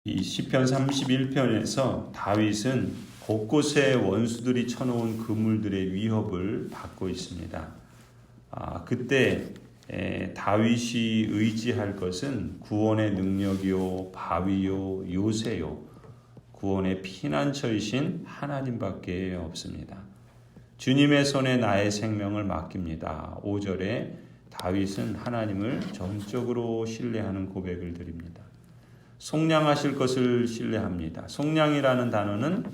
이 시편 31편에서 다윗은 곳곳에 원수들이 쳐놓은 그물들의 위협을 받고 있습니다. 그때 다윗이 의지할 것은 구원의 능력이요, 바위요, 요새요, 구원의 피난처이신 하나님밖에 없습니다. 주님의 손에 나의 생명을 맡깁니다. 5절에 다윗은 하나님을 전적으로 신뢰하는 고백을 드립니다. 속량하실 것을 신뢰합니다. 속량이라는 단어는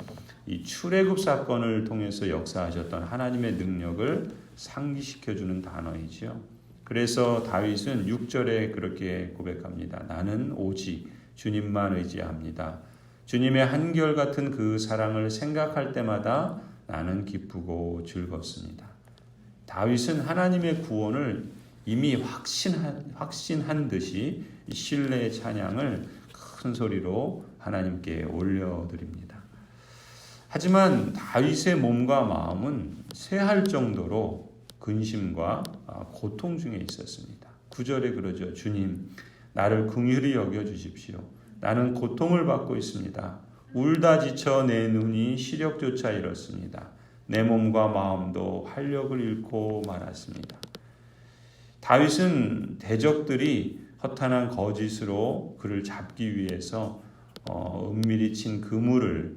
이 출애굽 사건을 통해서 역사하셨던 하나님의 능력을 상기시켜주는 단어이죠. 그래서 다윗은 6절에 그렇게 고백합니다. 나는 오직 주님만 의지합니다. 주님의 한결같은 그 사랑을 생각할 때마다 나는 기쁘고 즐겁습니다. 다윗은 하나님의 구원을 이미 확신한 듯이 신뢰의 찬양을 큰 소리로 하나님께 올려드립니다. 하지만 다윗의 몸과 마음은 쇠할 정도로 근심과 고통 중에 있었습니다. 9절에 그러죠. 주님, 나를 긍휼히 여겨주십시오. 나는 고통을 받고 있습니다. 울다 지쳐 내 눈이 시력조차 잃었습니다. 내 몸과 마음도 활력을 잃고 말았습니다. 다윗은 대적들이 허탄한 거짓으로 그를 잡기 위해서 은밀히 친 그물을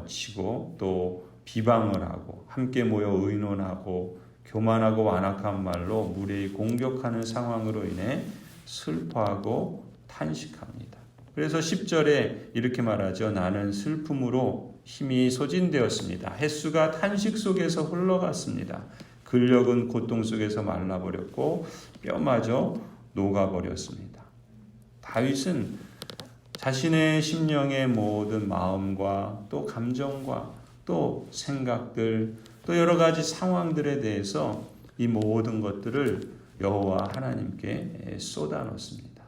치고 또 비방을 하고 함께 모여 의논하고 교만하고 완악한 말로 무례히 공격하는 상황으로 인해 슬퍼하고 탄식합니다. 그래서 10절에 이렇게 말하죠. 나는 슬픔으로 힘이 소진되었습니다. 햇수가 탄식 속에서 흘러갔습니다. 근력은 고통 속에서 말라버렸고 뼈마저 녹아버렸습니다. 다윗은 자신의 심령의 모든 마음과 또 감정과 또 생각들 또 여러 가지 상황들에 대해서 이 모든 것들을 여호와 하나님께 쏟아놓습니다.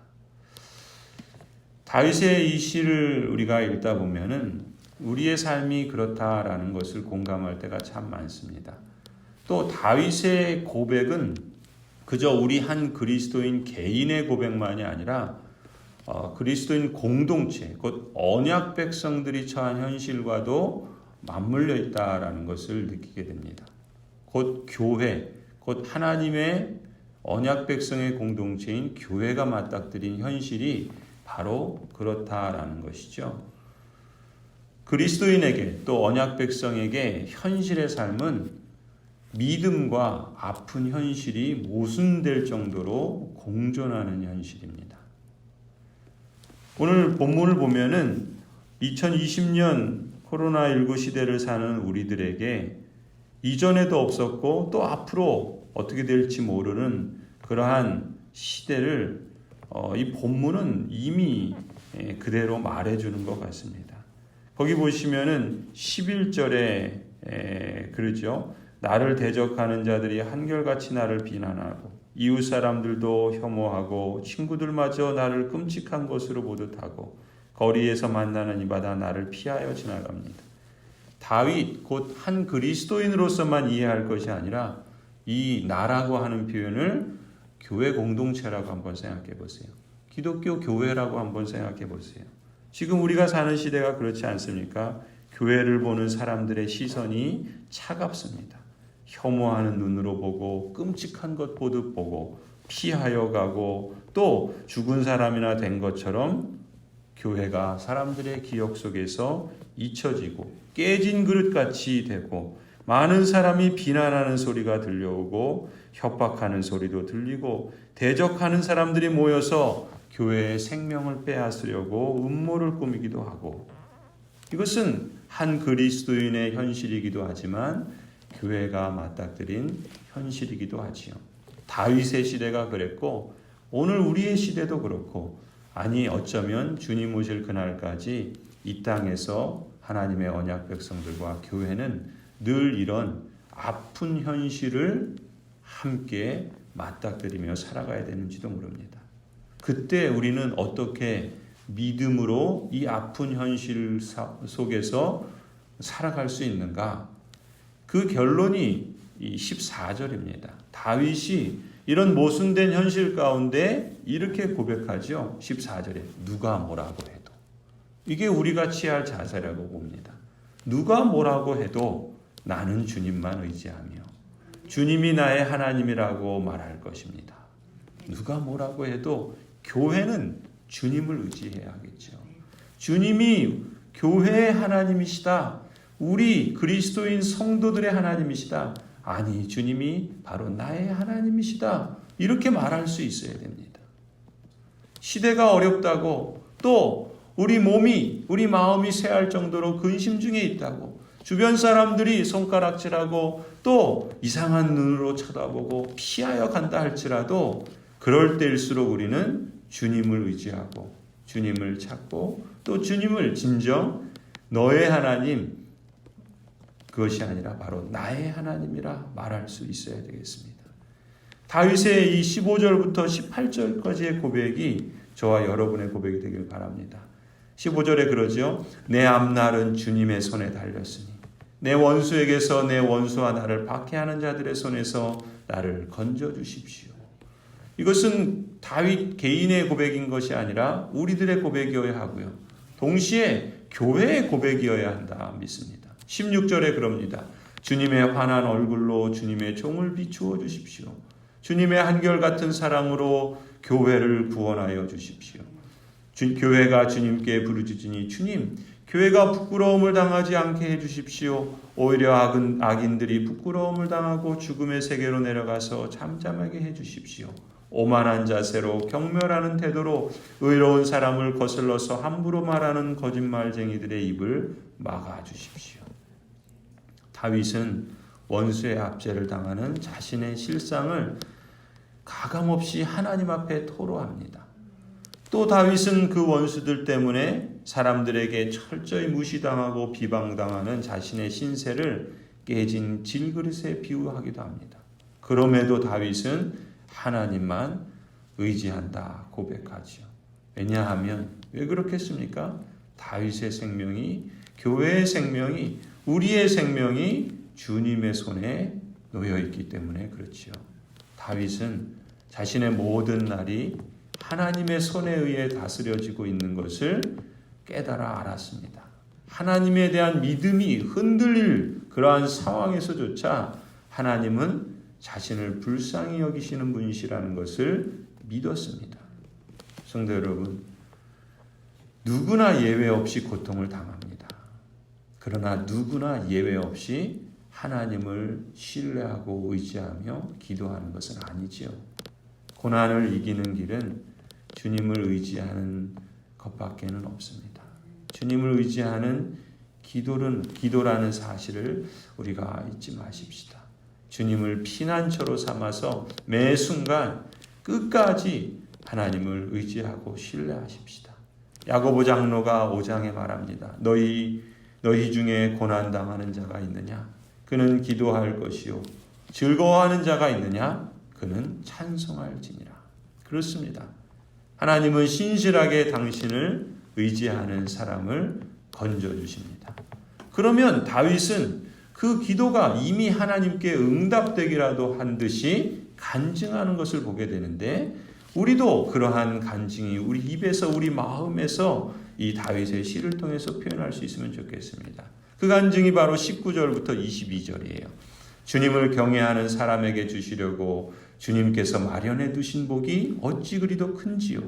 다윗의 이 시를 우리가 읽다 보면은 우리의 삶이 그렇다라는 것을 공감할 때가 참 많습니다. 또 다윗의 고백은 그저 우리 한 그리스도인 개인의 고백만이 아니라 그리스도인 공동체, 곧 언약 백성들이 처한 현실과도 맞물려 있다라는 것을 느끼게 됩니다. 곧 교회, 곧 하나님의 언약 백성의 공동체인 교회가 맞닥뜨린 현실이 바로 그렇다라는 것이죠. 그리스도인에게 또 언약 백성에게 현실의 삶은 믿음과 아픈 현실이 모순될 정도로 공존하는 현실입니다. 오늘 본문을 보면은 2020년 코로나19 시대를 사는 우리들에게 이전에도 없었고 또 앞으로 어떻게 될지 모르는 그러한 시대를 이 본문은 이미 그대로 말해주는 것 같습니다. 거기 보시면은 11절에 그러죠. 나를 대적하는 자들이 한결같이 나를 비난하고 이웃 사람들도 혐오하고 친구들마저 나를 끔찍한 것으로 보듯하고 거리에서 만나는 이마다 나를 피하여 지나갑니다. 다윗 곧 한 그리스도인으로서만 이해할 것이 아니라 이 나라고 하는 표현을 교회 공동체라고 한번 생각해 보세요. 기독교 교회라고 한번 생각해 보세요. 지금 우리가 사는 시대가 그렇지 않습니까? 교회를 보는 사람들의 시선이 차갑습니다. 혐오하는 눈으로 보고 끔찍한 것 보듯 보고 피하여 가고 또 죽은 사람이나 된 것처럼 교회가 사람들의 기억 속에서 잊혀지고 깨진 그릇같이 되고 많은 사람이 비난하는 소리가 들려오고 협박하는 소리도 들리고 대적하는 사람들이 모여서 교회의 생명을 빼앗으려고 음모를 꾸미기도 하고 이것은 한 그리스도인의 현실이기도 하지만 교회가 맞닥뜨린 현실이기도 하지요. 다윗의 시대가 그랬고 오늘 우리의 시대도 그렇고 아니 어쩌면 주님 오실 그날까지 이 땅에서 하나님의 언약 백성들과 교회는 늘 이런 아픈 현실을 함께 맞닥뜨리며 살아가야 되는지도 모릅니다. 그때 우리는 어떻게 믿음으로 이 아픈 현실 속에서 살아갈 수 있는가? 그 결론이 이 14절입니다. 다윗이 이런 모순된 현실 가운데 이렇게 고백하죠. 14절에 누가 뭐라고 해도 이게 우리가 취할 자세라고 봅니다. 누가 뭐라고 해도 나는 주님만 의지하며 주님이 나의 하나님이라고 말할 것입니다. 누가 뭐라고 해도 교회는 주님을 의지해야겠죠. 주님이 교회의 하나님이시다. 우리 그리스도인 성도들의 하나님이시다. 아니, 주님이 바로 나의 하나님이시다. 이렇게 말할 수 있어야 됩니다. 시대가 어렵다고, 또 우리 몸이, 우리 마음이 쇠할 정도로 근심 중에 있다고, 주변 사람들이 손가락질하고 또 이상한 눈으로 쳐다보고 피하여 간다 할지라도 그럴 때일수록 우리는 주님을 의지하고 주님을 찾고 또 주님을 진정 너의 하나님, 그것이 아니라 바로 나의 하나님이라 말할 수 있어야 되겠습니다. 다윗의 이 15절부터 18절까지의 고백이 저와 여러분의 고백이 되길 바랍니다. 15절에 그러죠. 내 앞날은 주님의 손에 달렸으니 내 원수에게서 내 원수와 나를 박해하는 자들의 손에서 나를 건져주십시오. 이것은 다윗 개인의 고백인 것이 아니라 우리들의 고백이어야 하고요. 동시에 교회의 고백이어야 한다 믿습니다. 16절에 그럽니다. 주님의 환한 얼굴로 주님의 종을 비추어 주십시오. 주님의 한결같은 사랑으로 교회를 구원하여 주십시오. 교회가 주님께 부르짖으니 주님, 교회가 부끄러움을 당하지 않게 해주십시오. 오히려 악인들이 부끄러움을 당하고 죽음의 세계로 내려가서 잠잠하게 해주십시오. 오만한 자세로 경멸하는 태도로 의로운 사람을 거슬러서 함부로 말하는 거짓말쟁이들의 입을 막아주십시오. 다윗은 원수의 압제를 당하는 자신의 실상을 가감없이 하나님 앞에 토로합니다. 또 다윗은 그 원수들 때문에 사람들에게 철저히 무시당하고 비방당하는 자신의 신세를 깨진 질그릇에 비유하기도 합니다. 그럼에도 다윗은 하나님만 의지한다 고백하죠. 왜냐하면 왜 그렇겠습니까? 다윗의 생명이, 교회의 생명이, 우리의 생명이 주님의 손에 놓여있기 때문에 그렇지요. 다윗은 자신의 모든 날이 하나님의 손에 의해 다스려지고 있는 것을 깨달아 알았습니다. 하나님에 대한 믿음이 흔들릴 그러한 상황에서조차 하나님은 자신을 불쌍히 여기시는 분이시라는 것을 믿었습니다. 성도 여러분, 누구나 예외 없이 고통을 당합니다. 그러나 누구나 예외 없이 하나님을 신뢰하고 의지하며 기도하는 것은 아니지요. 고난을 이기는 길은 주님을 의지하는 것밖에는 없습니다. 주님을 의지하는 기도라는 사실을 우리가 잊지 마십시다. 주님을 피난처로 삼아서 매 순간 끝까지 하나님을 의지하고 신뢰하십시다. 야고보 장로가 5장에 말합니다. 너희 중에 고난당하는 자가 있느냐? 그는 기도할 것이요. 즐거워하는 자가 있느냐? 그는 찬송할지니라. 그렇습니다. 하나님은 신실하게 당신을 의지하는 사람을 건져주십니다. 그러면 다윗은 그 기도가 이미 하나님께 응답되기라도 한 듯이 간증하는 것을 보게 되는데, 우리도 그러한 간증이 우리 입에서, 우리 마음에서 이 다윗의 시를 통해서 표현할 수 있으면 좋겠습니다. 그 간증이 바로 19절부터 22절이에요. 주님을 경외하는 사람에게 주시려고 주님께서 마련해 두신 복이 어찌 그리도 큰지요.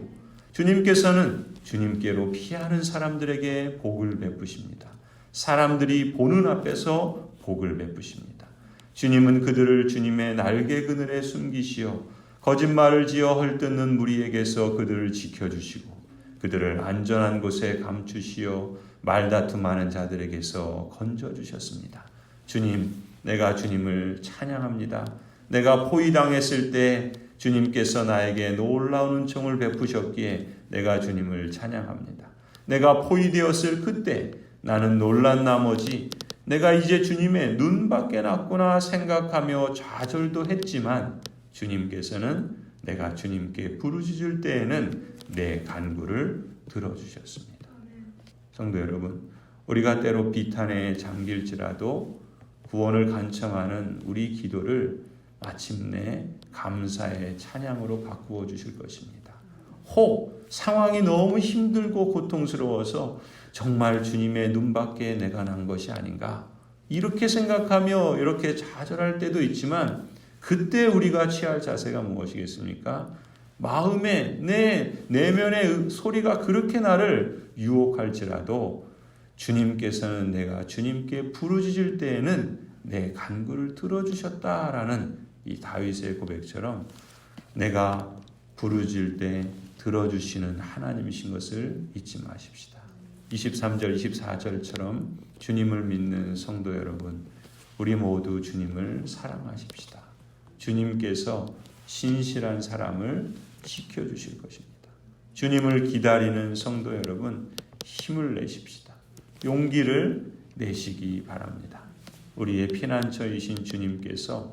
주님께서는 주님께로 피하는 사람들에게 복을 베푸십니다. 사람들이 보는 앞에서 복을 베푸십니다. 주님은 그들을 주님의 날개 그늘에 숨기시어 거짓말을 지어 헐뜯는 무리에게서 그들을 지켜주시고 그들을 안전한 곳에 감추시어 말다툼하는 자들에게서 건져주셨습니다. 주님, 내가 주님을 찬양합니다. 내가 포위당했을 때 주님께서 나에게 놀라운 은총을 베푸셨기에 내가 주님을 찬양합니다. 내가 포위되었을 그때 나는 놀란 나머지 내가 이제 주님의 눈밖에 났구나 생각하며 좌절도 했지만 주님께서는 내가 주님께 부르짖을 때에는 내 간구를 들어주셨습니다. 성도 여러분, 우리가 때로 비탄에 잠길지라도 구원을 간청하는 우리 기도를 마침내 감사의 찬양으로 바꾸어 주실 것입니다. 상황이 너무 힘들고 고통스러워서 정말 주님의 눈밖에 내가 난 것이 아닌가, 이렇게 생각하며 이렇게 좌절할 때도 있지만, 그때 우리가 취할 자세가 무엇이겠습니까? 마음에 내 내면의 소리가 그렇게 나를 유혹할지라도 주님께서는 내가 주님께 부르짖을 때에는 내 간구를 들어주셨다라는 이 다윗의 고백처럼 내가 부르짖을 때 들어주시는 하나님이신 것을 잊지 마십시다. 23절 24절처럼 주님을 믿는 성도 여러분, 우리 모두 주님을 사랑하십시다. 주님께서 신실한 사람을 지켜주실 것입니다. 주님을 기다리는 성도 여러분, 힘을 내십시다. 용기를 내시기 바랍니다. 우리의 피난처이신 주님께서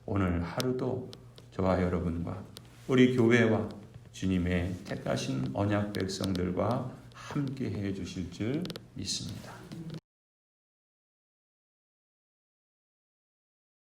오늘 하루도 저와 여러분과 우리 교회와 주님의 택하신 언약 백성들과 함께 해 주실 줄 믿습니다.